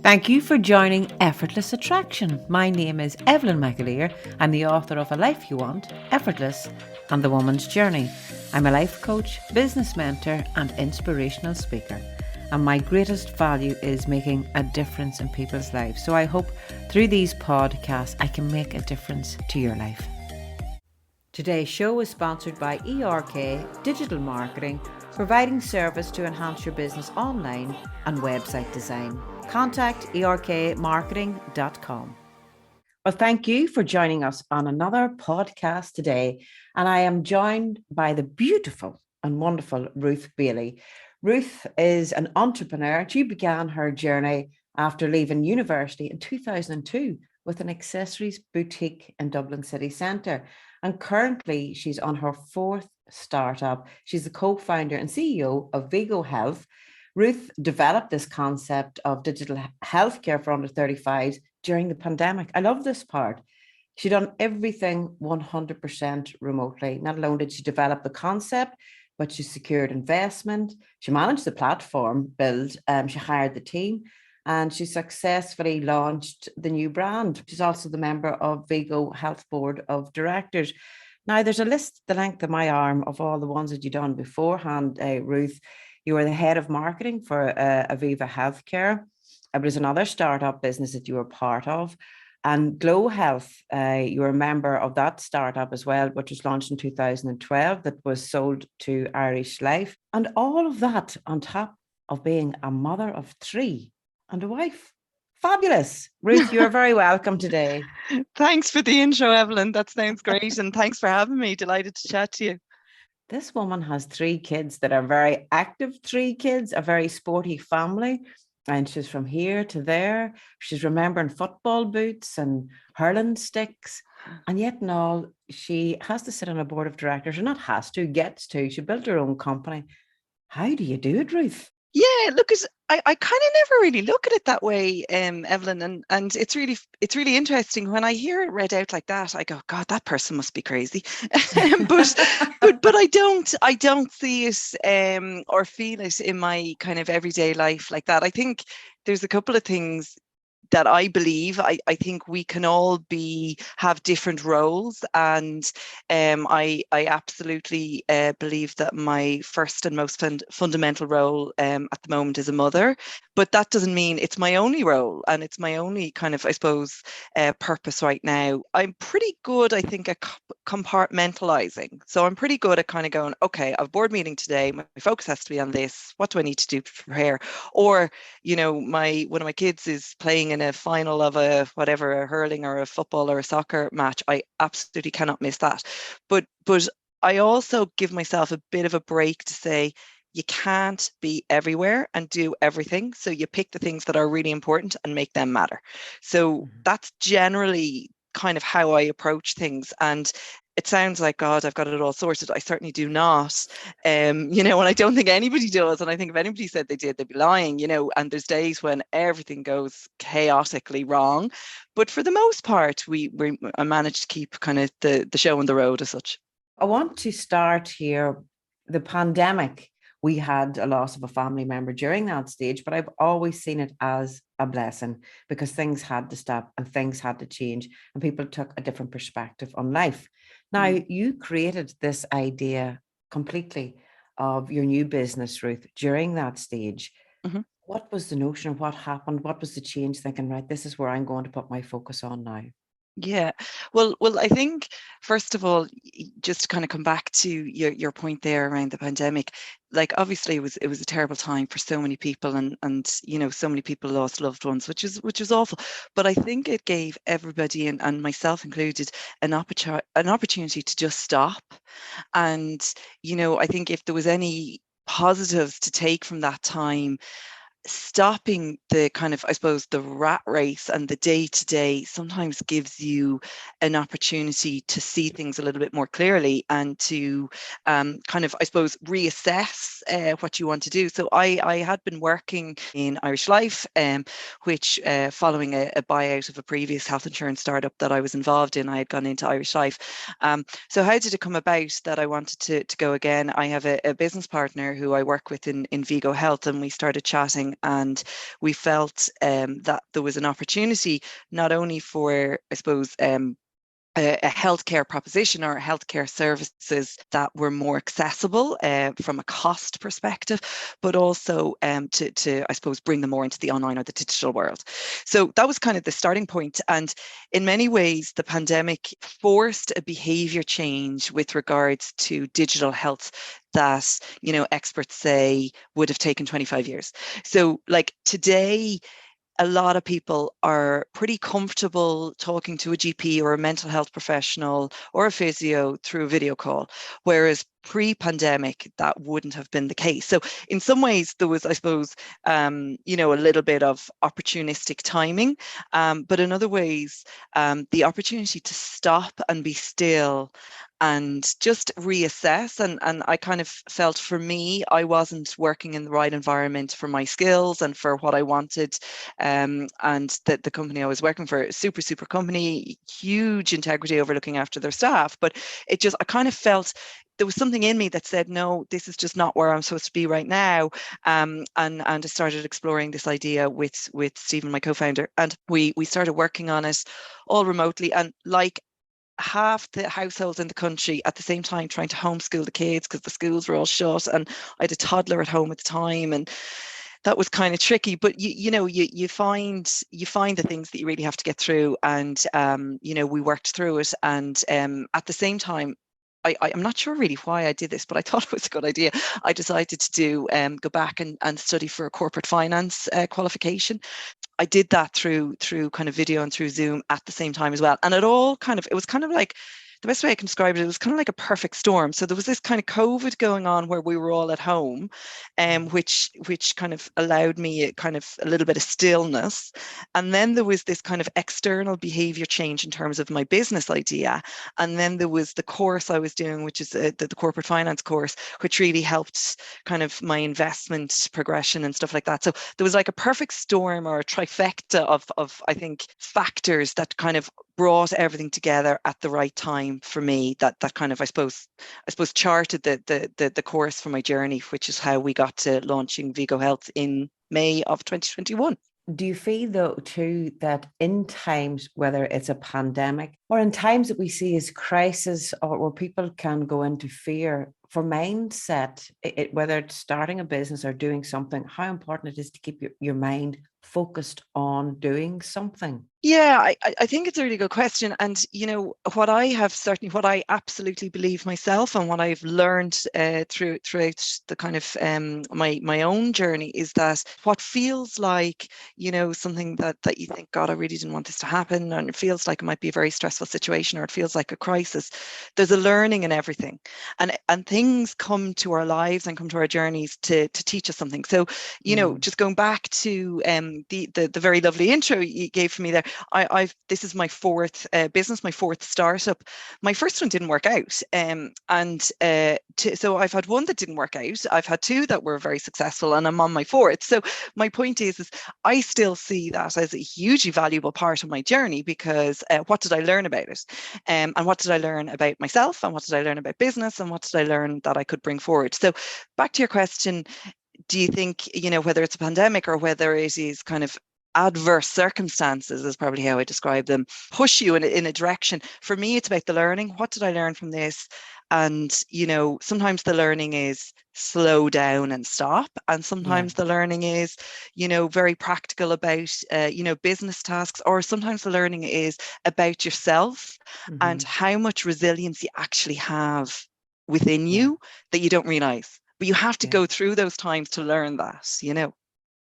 Thank you for joining Effortless Attraction. My name is Evelyn McAleer. I'm the author of A Life You Want, Effortless, and The Woman's Journey. I'm a life coach, business mentor, and inspirational speaker. And my greatest value is making a difference in people's lives. So I hope through these podcasts I can make a difference to your life. Today's show is sponsored by ERK Digital Marketing, providing service to enhance your business online and website design. Contact erkmarketing.com. Well, thank you for joining us on another podcast today. And I am joined by the beautiful and wonderful Ruth Bailey. Ruth is an entrepreneur. She began her journey after leaving university in 2002 with an accessories boutique in Dublin city centre. And currently she's on her fourth startup. She's the co-founder and CEO of Vigo Health. Ruth developed this concept of digital healthcare for under 35s during the pandemic. I love this part. She done everything 100% remotely. Not alone did she develop the concept, but she secured investment. She managed the platform build. She hired the team. And she successfully launched the new brand. She's also the member of Vigo Health Board of Directors. Now, there's a list the length of my arm of all the ones that you've done beforehand, Ruth. You were the head of marketing for Aviva Healthcare. It was another startup business that you were part of. And Glow Health, you were a member of that startup as well, which was launched in 2012, that was sold to Irish Life. And all of that on top of being a mother of three and a wife. Fabulous. Ruth, you're very welcome today. Thanks for the intro, Evelyn. That sounds great. And thanks for having me. Delighted to chat to you. This woman has three kids that are very active, three kids, a very sporty family. And she's from here to there. She's remembering football boots and hurling sticks. And yet and all, she has to sit on a board of directors, or not has to, gets to. She built her own company. How do you do it, Ruth? Yeah, look, I kind of never really look at it that way, Evelyn, and it's really interesting when I hear it read out like that. I go, God, that person must be crazy, but I don't see it or feel it in my kind of everyday life like that. I think there's a couple of things that I believe. I think we can all have different roles, and I absolutely believe that my first and most fundamental role at the moment is a mother, but that doesn't mean it's my only role and it's my only kind of, I suppose, purpose right now. I'm pretty good, I think, at compartmentalizing. So I'm pretty good at kind of going, okay, I have a board meeting today. My focus has to be on this. What do I need to do to prepare? Or, you know, one of my kids is playing in a final of a hurling or a football or a soccer match. I absolutely cannot miss that. But I also give myself a bit of a break to say, you can't be everywhere and do everything. So you pick the things that are really important and make them matter. So that's generally kind of how I approach things. And it sounds like, God, I've got it all sorted. I certainly do not, and I don't think anybody does. And I think if anybody said they did, they'd be lying, and there's days when everything goes chaotically wrong. But for the most part, I managed to keep kind of the show on the road as such. I want to start here. The pandemic, we had a loss of a family member during that stage, but I've always seen it as a blessing because things had to stop and things had to change and people took a different perspective on life. Now, you created this idea completely of your new business, Ruth, during that stage. Mm-hmm. What was the notion of what happened? What was the change thinking, right, this is where I'm going to put my focus on now? Yeah, well, I think first of all, just to kind of come back to your point there around the pandemic, like obviously it was a terrible time for so many people, and so many people lost loved ones, which is awful. But I think it gave everybody, and myself included, an opportunity to just stop. And I think if there was any positives to take from that time, stopping the kind of, I suppose, the rat race and the day-to-day sometimes gives you an opportunity to see things a little bit more clearly and to kind of, I suppose, reassess what you want to do. So I had been working in Irish Life, which following a buyout of a previous health insurance startup that I was involved in, I had gone into Irish Life. So how did it come about that I wanted to go again? I have a business partner who I work with in Vigo Health, and we started chatting doing. And we felt that there was an opportunity not only for, I suppose, a healthcare proposition or healthcare services that were more accessible from a cost perspective, but also to, I suppose, bring them more into the online or the digital world. So that was kind of the starting point. And in many ways, the pandemic forced a behavior change with regards to digital health that, you know, experts say would have taken 25 years. So like today, a lot of people are pretty comfortable talking to a GP or a mental health professional or a physio through a video call, whereas pre-pandemic that wouldn't have been the case. So in some ways there was, I suppose, you know, a little bit of opportunistic timing, but in other ways, the opportunity to stop and be still and just reassess. And I kind of felt, for me, I wasn't working in the right environment for my skills and for what I wanted. And the company I was working for, super company, huge integrity over looking after their staff. But I kind of felt there was something in me that said, no, this is just not where I'm supposed to be right now. And I started exploring this idea with Stephen, my co-founder, and we started working on it all remotely. And like half the households in the country at the same time trying to homeschool the kids because the schools were all shut, and I had a toddler at home at the time, and that was kind of tricky. But you find the things that you really have to get through, and you know, we worked through it. And at the same time, I'm not sure really why I did this, but I thought it was a good idea. I decided to go back and study for a corporate finance qualification. I did that through kind of video and through Zoom at the same time as well. And it was kind of like, the best way I can describe it was kind of like a perfect storm. So there was this kind of COVID going on where we were all at home, which kind of allowed me kind of a little bit of stillness. And then there was this kind of external behavior change in terms of my business idea. And then there was the course I was doing, which is the corporate finance course, which really helped kind of my investment progression and stuff like that. So there was like a perfect storm or a trifecta of I think factors that kind of brought everything together at the right time for me, that kind of I suppose charted the course for my journey, which is how we got to launching Vigo Health in May of 2021. Do you feel, though, too, that in times, whether it's a pandemic or in times that we see as crisis, or where people can go into fear, for mindset, whether it's starting a business or doing something, how important it is to keep your mind focused on doing something? Yeah, I think it's a really good question. And, you know, what I absolutely believe myself, and what I've learned throughout the kind of my own journey, is that what feels like, you know, something that you think, God, I really didn't want this to happen, and it feels like it might be a very stressful situation, or it feels like a crisis, there's a learning in everything. And things come to our lives and come to our journeys to teach us something. So, you know, just going back to the very lovely intro you gave for me there, this is my fourth business, my fourth startup. My first one didn't work out, so I've had one that didn't work out. I've had two that were very successful, and I'm on my fourth. So my point is I still see that as a hugely valuable part of my journey, because what did I learn about it, and what did I learn about myself, and what did I learn about business, and what did I learn that I could bring forward? So back to your question, do you think, you know, whether it's a pandemic or whether it is kind of adverse circumstances, is probably how I describe them, push you in a direction? For me, it's about the learning. What did I learn from this? And, you know, sometimes the learning is slow down and stop. And sometimes the learning is, you know, very practical about, you know, business tasks. Or sometimes the learning is about yourself and how much resilience you actually have within you that you don't realize. But you have to go through those times to learn that, you know.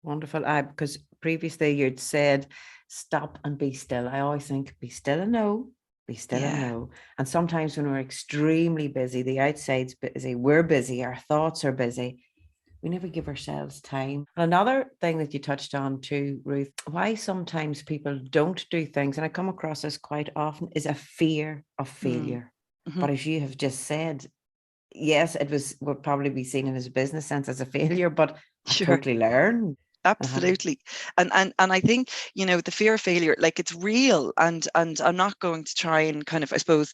Wonderful. Because previously you'd said, stop and be still. I always think, be still and know, be still and know. And sometimes when we're extremely busy, the outside's busy, we're busy, our thoughts are busy, we never give ourselves time. Another thing that you touched on too, Ruth, why sometimes people don't do things, and I come across this quite often, is a fear of failure. But as you have just said, yes, would probably be seen in his business sense as a failure, but I've totally learned. Absolutely. And I think, the fear of failure, like, it's real, and I'm not going to try and kind of, I suppose,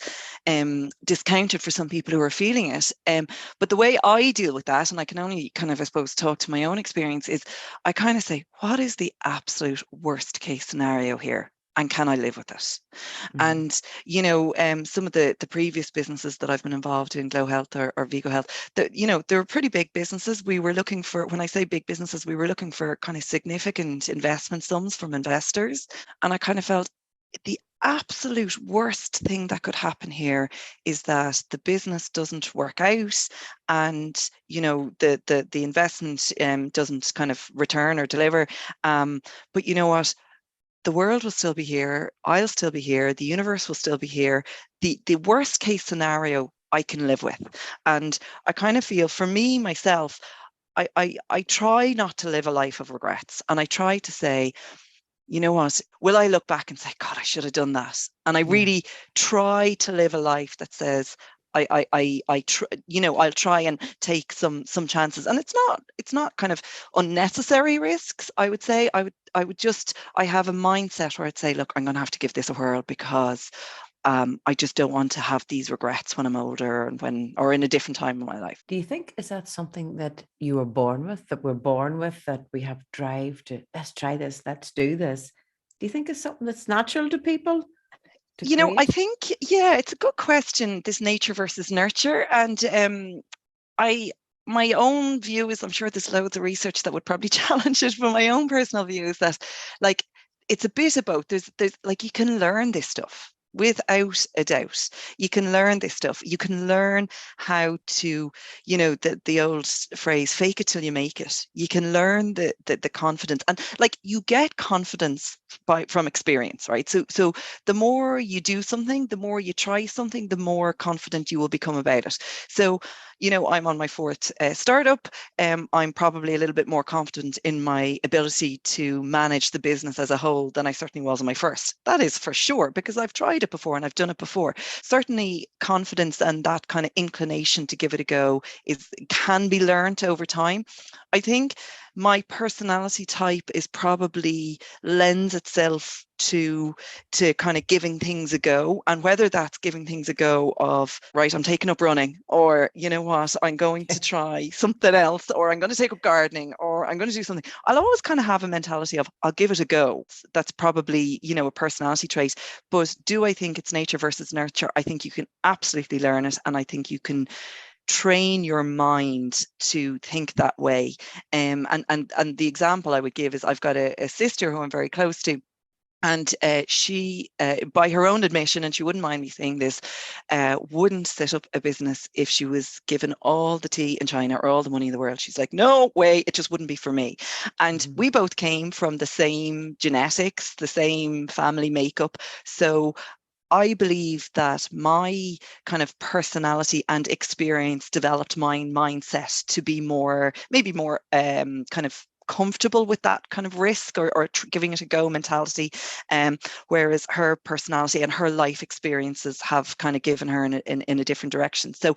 discount it for some people who are feeling it. But the way I deal with that, and I can only kind of, I suppose, talk to my own experience, is I kind of say, what is the absolute worst case scenario here? And can I live with it? Mm-hmm. And some of the previous businesses that I've been involved in, Glow Health or Vigo Health, that they were pretty big businesses. We were looking for, when I say big businesses, we were looking for kind of significant investment sums from investors, and I kind of felt the absolute worst thing that could happen here is that the business doesn't work out, and the investment doesn't kind of return or deliver. But you know what? The world will still be here. I'll still be here. The universe will still be here. The worst case scenario I can live with. And I kind of feel, for me, myself, I try not to live a life of regrets. And I try to say, you know what, will I look back and say, God, I should have done that? And I Yeah. really try to live a life that says, I'll try and take some chances. And it's not kind of unnecessary risks, I would say. I have a mindset where I'd say, look, I'm going to have to give this a whirl, because I just don't want to have these regrets when I'm older, or in a different time in my life. Do you think, is that something that you were born with, that we're born with, that we have drive to, let's try this, let's do this? Do you think it's something that's natural to people to I create? think, yeah, it's a good question, this nature versus nurture. And I my own view is, I'm sure there's loads of research that would probably challenge it, but my own personal view is that, like, it's a bit about, there's like, you can learn this stuff without a doubt. You can learn this stuff. You can learn how to, the old phrase, fake it till you make it. You can learn the confidence, and, like, you get confidence from experience, right? So the more you do something, the more you try something, the more confident you will become about it. So I'm on my fourth startup. I'm probably a little bit more confident in my ability to manage the business as a whole than I certainly was on my first. That is for sure, because I've tried it before and I've done it before. Certainly, confidence and that kind of inclination to give it a go can be learned over time. I think my personality type is probably lends itself to kind of giving things a go, and whether that's giving things a go of, right, I'm taking up running, or, you know what, I'm going to try something else, or I'm going to take up gardening, or I'm going to do something. I'll always kind of have a mentality of, I'll give it a go. That's probably, a personality trait. But do I think it's nature versus nurture? I think you can absolutely learn it, and I think you can train your mind to think that way. And the example I would give is, I've got a sister who I'm very close to, and she, by her own admission, and she wouldn't mind me saying this, wouldn't set up a business if she was given all the tea in China or all the money in the world. She's like, no way, it just wouldn't be for me. And Mhm. we both came from the same genetics, the same family makeup. So I believe that my kind of personality and experience developed my mindset to be maybe more kind of comfortable with that kind of risk, or giving it a go mentality. Whereas her personality and her life experiences have kind of given her in a different direction. So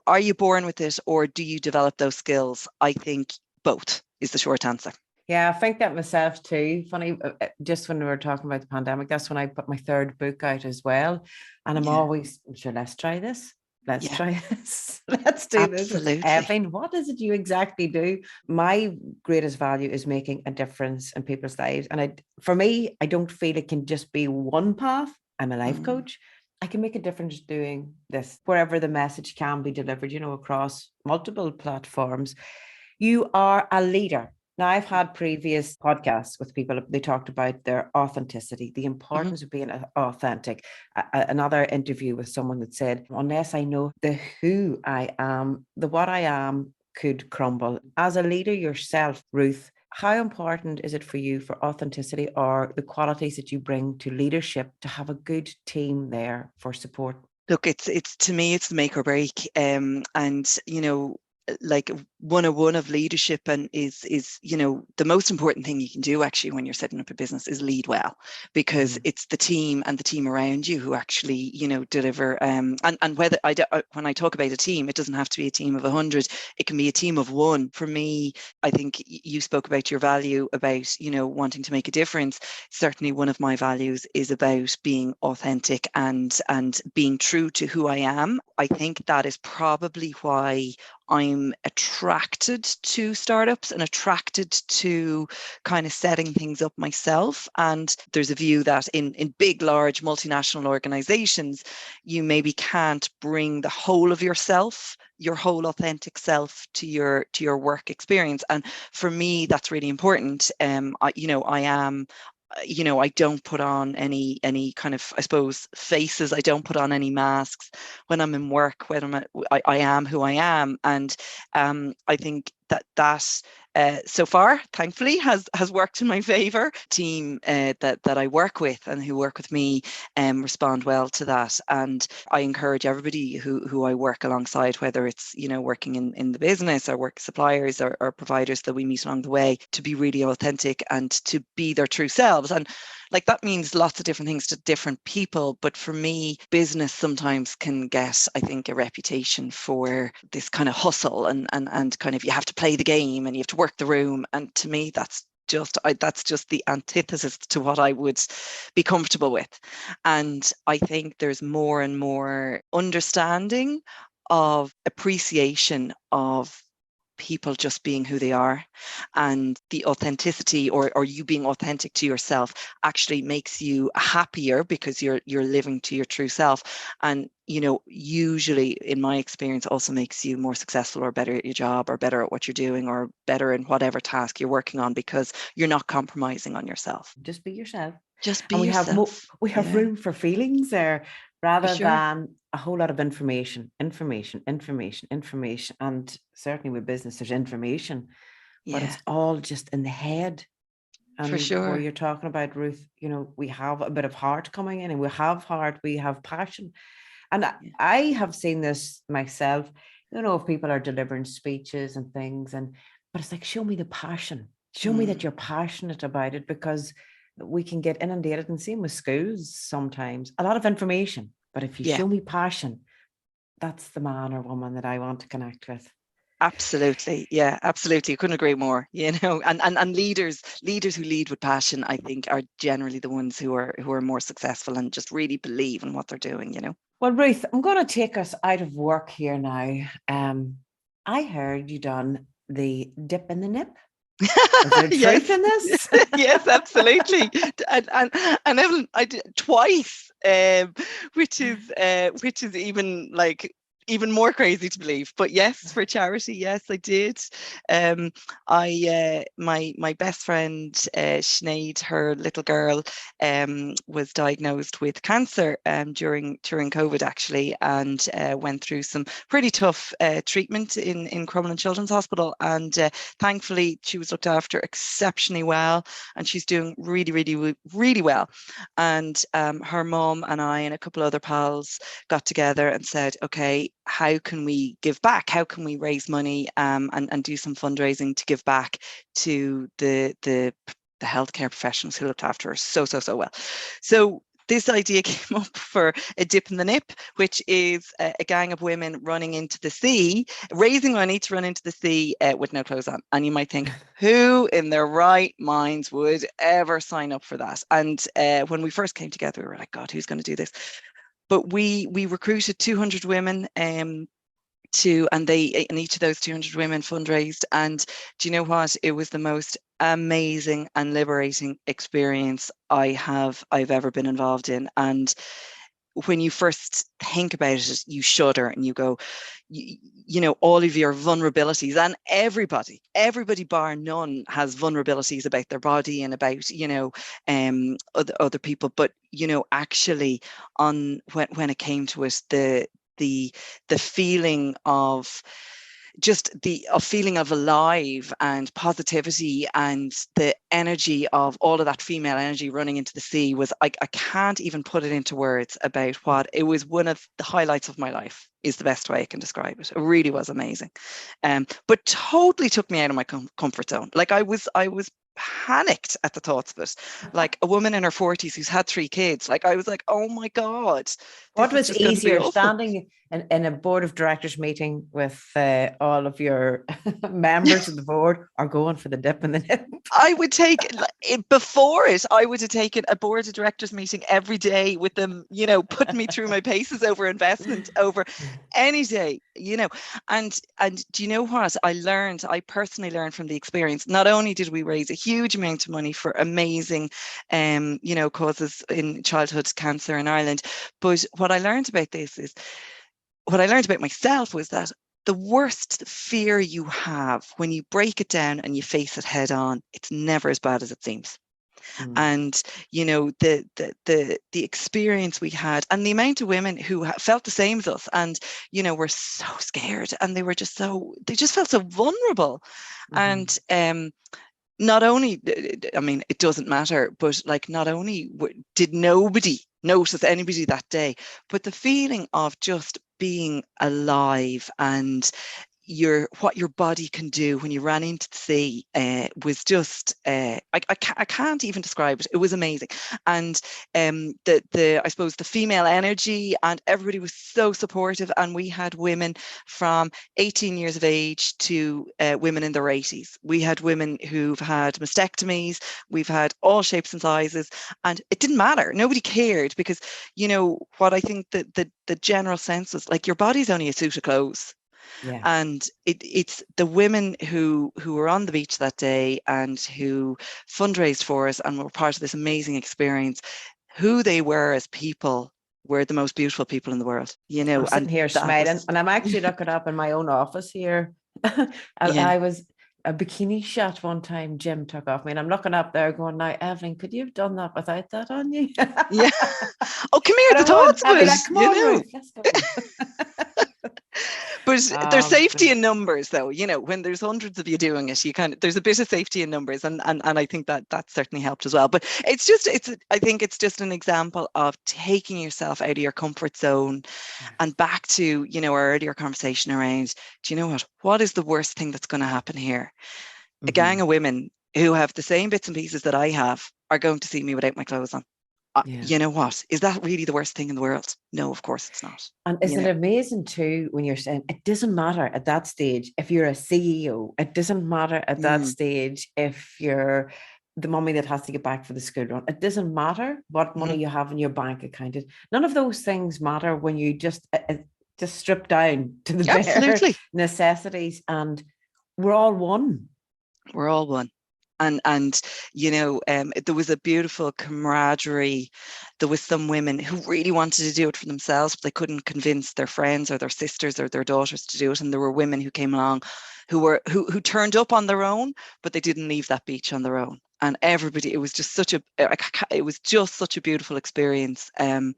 are you born with it, or do you develop those skills? I think both is the short answer. Yeah, I think that myself too. Funny, just when we were talking about the pandemic, that's when I put my third book out as well. And I'm Yeah, always, sure, let's try this. Let's yeah, try this. Let's do this. It's absolutely. Evan. What is it you exactly do? My greatest value is making a difference in people's lives. And for me, I don't feel it can just be one path. I'm a life Mm, coach. I can make a difference doing this wherever the message can be delivered, across multiple platforms. You are a leader. Now, I've had previous podcasts with people, they talked about their authenticity, the mhm. importance of being authentic. Another interview with someone that said, unless I know the who I am, the what I am could crumble. As a leader yourself, Ruth, how important is it for you, for authenticity or the qualities that you bring to leadership, to have a good team there for support? Look, it's to me, it's the make or break. And like, 101 of leadership, and is the most important thing you can do actually when you're setting up a business is lead well, because it's the team and the team around you who actually deliver. And when I talk about a team, it doesn't have to be a team of 100. It can be a team of one. For me, I think you spoke about your value about wanting to make a difference. Certainly one of my values is about being authentic and being true to who I am. I think that is probably why I'm attracted to startups and attracted to kind of setting things up myself. And there's a view that in big, large multinational organizations, you maybe can't bring the whole of yourself, your whole authentic self to your work experience. And for me, that's really important. I am I don't put on any kind of, I suppose, faces. I don't put on any masks when I'm in work. I am who I am, and I think that so far, thankfully, has worked in my favor. Team that I work with and who work with me respond well to that, and I encourage everybody who I work alongside, whether it's working in the business or work suppliers or providers that we meet along the way, to be really authentic and to be their true selves. And like that means lots of different things to different people. But for me, business sometimes can get, I think, a reputation for this kind of hustle and kind of you have to play the game and you have to work the room. And to me, that's just the antithesis to what I would be comfortable with. And I think there's more and more understanding of appreciation of people just being who they are, and the authenticity or you being authentic to yourself actually makes you happier because you're living to your true self. And usually in my experience also makes you more successful or better at your job or better at what you're doing or better in whatever task you're working on, because you're not compromising on yourself. Just be yourself. Just be And yourself. we have Yeah, room for feelings there for rather sure. than a whole lot of information. And certainly with business, there's information, but Yeah, it's all just in the head. for And where sure. you're talking about, Ruth, we have a bit of heart coming in, and we have heart, we have passion. And Yeah. I have seen this myself, if people are delivering speeches and things, but it's like, show me the passion. Show me that Mm, you're passionate about it, because we can get inundated, and same with schools sometimes, a lot of information. But if you yeah. show me passion, that's the man or woman that I want to connect with. Absolutely. Yeah, absolutely. I couldn't agree more. And leaders who lead with passion, I think, are generally the ones who are more successful and just really believe in what they're doing. Well, Ruth, I'm going to take us out of work here now. I heard you done the dip in the nip. Is there truth Yes. in this? Yes, absolutely. And Evelyn, I did twice, which is even like even more crazy to believe. But yes, for charity, yes, I did. Um, my best friend Sinead, her little girl, was diagnosed with cancer during COVID actually, and went through some pretty tough treatment in Crumlin Children's Hospital, and thankfully she was looked after exceptionally well, and she's doing really, really, really well. And her mom and I and a couple other pals got together and said, okay, how can we give back? How can we raise money and do some fundraising to give back to the healthcare professionals who looked after her so well. So this idea came up for a dip in the nip, which is a gang of women running into the sea, raising money to run into the sea with no clothes on. And you might think, who in their right minds would ever sign up for that? And when we first came together, we were like, God, who's going to do this? But we recruited 200 women and each of those 200 women fundraised. And do you know what? It was the most amazing and liberating experience I've ever been involved in. And when you first think about it, you shudder and you go, all of your vulnerabilities, and everybody bar none has vulnerabilities about their body and about, other people. But, actually when it came to it, the feeling of just the feeling of alive and positivity and the energy of all of that female energy running into the sea was, I can't even put it into words about what it was. One of the highlights of my life is the best way I can describe it. It really was amazing. But totally took me out of my comfort zone. Like I was panicked at the thoughts of it. Like a woman in her 40s who's had 3 kids. Like I was like, oh my God, What this is was just going to be easier, awful. standing in a board of directors meeting with all of your members of the board, or going for the dip in the nip? I would take before it, I would have taken a board of directors meeting every day with them, putting me through my paces over investment over any day, and do you know what I personally learned from the experience? Not only did we raise a huge amount of money for amazing causes in childhood cancer in Ireland, but what I learned about myself was that the worst fear you have, when you break it down and you face it head on, it's never as bad as it seems. And the experience we had, and the amount of women who felt the same as us, and were so scared, and they just felt so vulnerable. And not only, I mean, it doesn't matter, but like, not only did nobody notice anybody that day, but the feeling of just being alive and what your body can do when you ran into the sea was just I can't even describe it. It was amazing. And the I suppose the female energy, and everybody was so supportive, and we had women from 18 years of age to women in their 80s. We had women who've had mastectomies. We've had all shapes and sizes, and it didn't matter. Nobody cared, because what I think that the general sense was, like, your body's only a suit of clothes. Yeah. And it's the women who were on the beach that day and who fundraised for us and were part of this amazing experience. Who they were as people were the most beautiful people in the world, I'm sitting and here that smiling, was, and I'm actually looking up in my own office here. yeah. I was a bikini shot one time Jim took off me, and I'm looking up there going, now, Evelyn, could you have done that without that on you? Yeah. Oh, come here, And the I would. thoughts of I'd be it, like, come on, Ruth, let's go. But there's safety in numbers, though. When there's hundreds of you doing it, there's a bit of safety in numbers, and I think that certainly helped as well. But I think it's just an example of taking yourself out of your comfort zone, and back to our earlier conversation around, do you know what is the worst thing that's going to happen here? A gang of women who have the same bits and pieces that I have are going to see me without my clothes on. Yeah. You know what? Is that really the worst thing in the world? No, of course it's not. And isn't it amazing too, when you're saying it doesn't matter at that stage if you're a CEO, it doesn't matter at that stage if you're the mummy that has to get back for the school run. It doesn't matter what money you have in your bank account. None of those things matter when you just strip down to the bare necessities, and we're all one. We're all one. And there was a beautiful camaraderie. There was some women who really wanted to do it for themselves, but they couldn't convince their friends or their sisters or their daughters to do it. And there were women who came along who turned up on their own, but they didn't leave that beach on their own. And everybody, it was just such a beautiful experience. And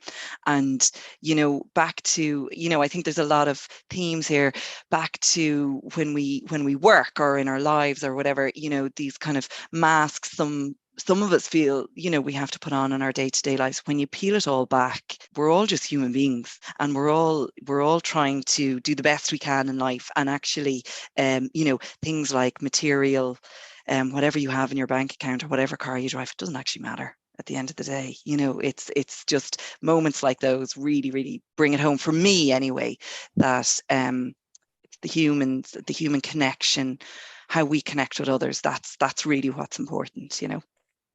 back to, I think there's a lot of themes here, back to when we work or in our lives or whatever, these kind of masks some of us feel, we have to put on in our day-to-day lives. When you peel it all back, we're all just human beings, and we're all trying to do the best we can in life. And actually, things like material, whatever you have in your bank account or whatever car you drive, it doesn't actually matter at the end of the day. It's just moments like those really, really bring it home for me anyway, that the human connection, how we connect with others, that's really what's important.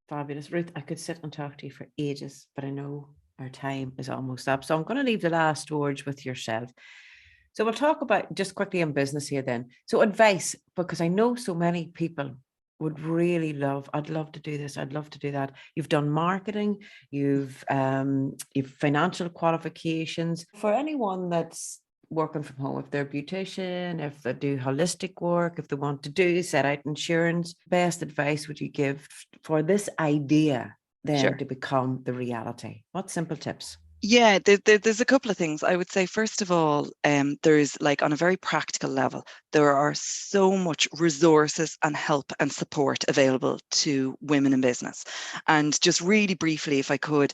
Fabulous. Ruth, I could sit and talk to you for ages, but I know our time is almost up. So I'm going to leave the last words with yourself. So we'll talk about just quickly in business here then. So advice, because I know so many people would really I'd love to do this, I'd love to do that. You've done marketing, you've financial qualifications. For anyone that's working from home, if they're a beautician, if they do holistic work, if they want to set out insurance, best advice would you give for this idea then to become the reality? What simple tips? Yeah, there's a couple of things. I would say, first of all, there's like on a very practical level, there are so much resources and help and support available to women in business. And just really briefly, if I could,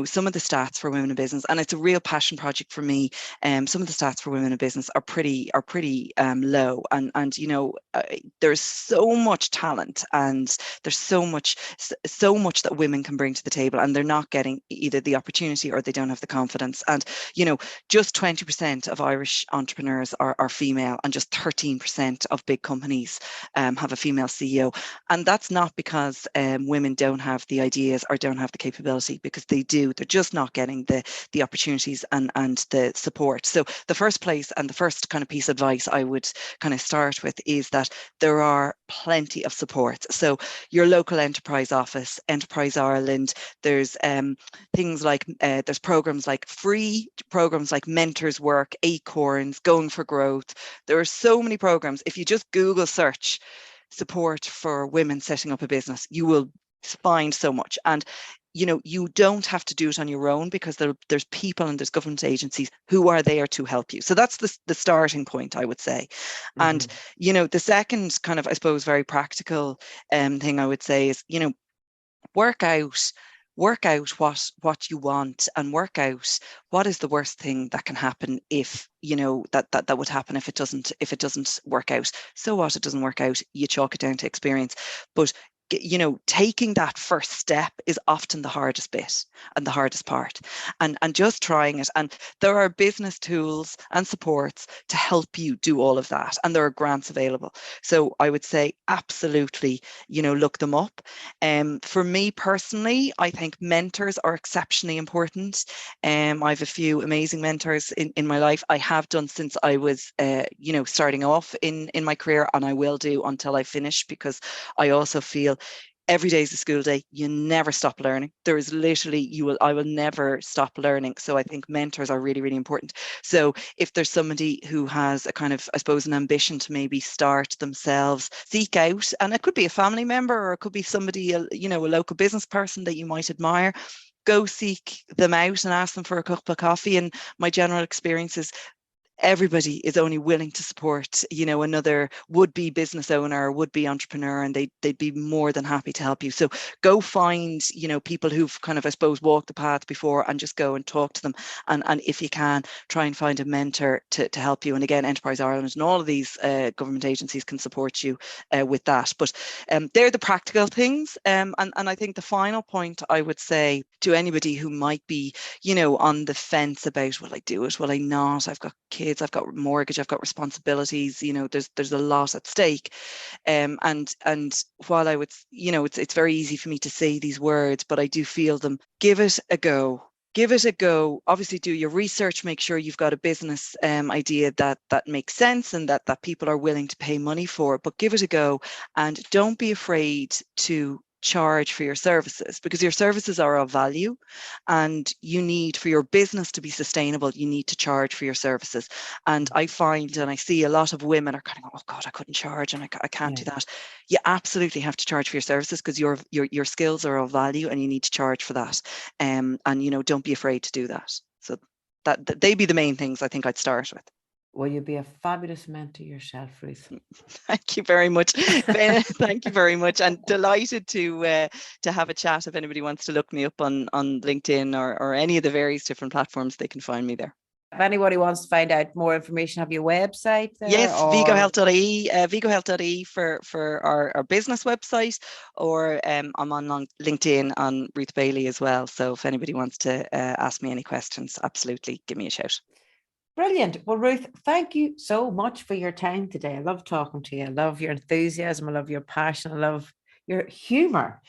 some of the stats for women in business, and it's a real passion project for me. Some of the stats for women in business are pretty low, and there's so much talent, and there's so much that women can bring to the table, and they're not getting either the opportunity or they don't have the confidence. And just 20% of Irish entrepreneurs are female, and just 13% of big companies have a female CEO. And that's not because women don't have the ideas or don't have the capability, because they do. They're just not getting the opportunities and the support. So the first place and the first kind of piece of advice I would kind of start with is that there are plenty of support. So your local enterprise office, Enterprise Ireland, there's things like there's programs like free programs like Mentors Work, Acorns, Going for Growth. There are so many programs. If you just Google search support for women setting up a business, you will find so much. And you don't have to do it on your own, because there's people and there's government agencies who are there to help you. So that's the starting point, I would say. And the second kind of, I suppose, very practical thing I would say is, work out what you want, and work out what is the worst thing that can happen if that would happen if it doesn't work out. So what? It doesn't work out, you chalk it down to experience. But taking that first step is often the hardest bit and the hardest part, and just trying it. And there are business tools and supports to help you do all of that, and there are grants available. So I would say absolutely, look them up. For me personally, I think mentors are exceptionally important. I have a few amazing mentors in my life. I have done since I was starting off in my career, and I will do until I finish, because I also feel every day is a school day. You never stop learning. There is literally, I will never stop learning. So I think mentors are really, really important. So if there's somebody who has a kind of, I suppose, an ambition to maybe start themselves, seek out, and it could be a family member, or it could be somebody, a local business person that you might admire. Go seek them out and ask them for a cup of coffee. And my general experience is everybody is only willing to support, another would-be business owner or would-be entrepreneur, and they'd be more than happy to help you. So go find, people who've kind of, I suppose, walked the path before, and just go and talk to them. And if you can, try and find a mentor to help you. And again, Enterprise Ireland and all of these government agencies can support you with that. But they're the practical things. And I think the final point I would say to anybody who might be, on the fence about, will I do it? Will I not? I've got kids, I've got mortgage, I've got responsibilities, there's a lot at stake. And while I would, it's very easy for me to say these words, but I do feel them. Give it a go. Give it a go. Obviously, do your research. Make sure you've got a business idea that makes sense, and that people are willing to pay money for. But give it a go, and don't be afraid to charge for your services, because your services are of value, and you need, for your business to be sustainable, you need to charge for your services. And I find, and I see a lot of women are kind of, oh God, I couldn't charge, and I can't do that. You absolutely have to charge for your services, because your skills are of value, and you need to charge for that. And don't be afraid to do that. So that they'd be the main things I think I'd start with. Well, you'll be a fabulous mentor yourself, Ruth. Thank you very much. Thank you very much. And delighted to have a chat. If anybody wants to look me up on LinkedIn or any of the various different platforms, they can find me there. If anybody wants to find out more information, have your website there? Yes, vigohealth.ie, vigohealth.ie for our business website, or I'm on LinkedIn on Ruth Bailey as well. So if anybody wants to ask me any questions, absolutely give me a shout. Brilliant. Well, Ruth, thank you so much for your time today. I love talking to you. I love your enthusiasm. I love your passion. I love your humor.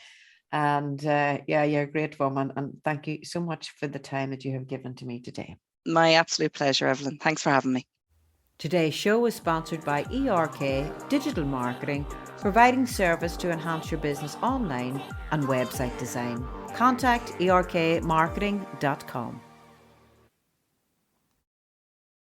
And you're a great woman. And thank you so much for the time that you have given to me today. My absolute pleasure, Evelyn. Thanks for having me. Today's show is sponsored by ERK Digital Marketing, providing service to enhance your business online and website design. Contact erkmarketing.com.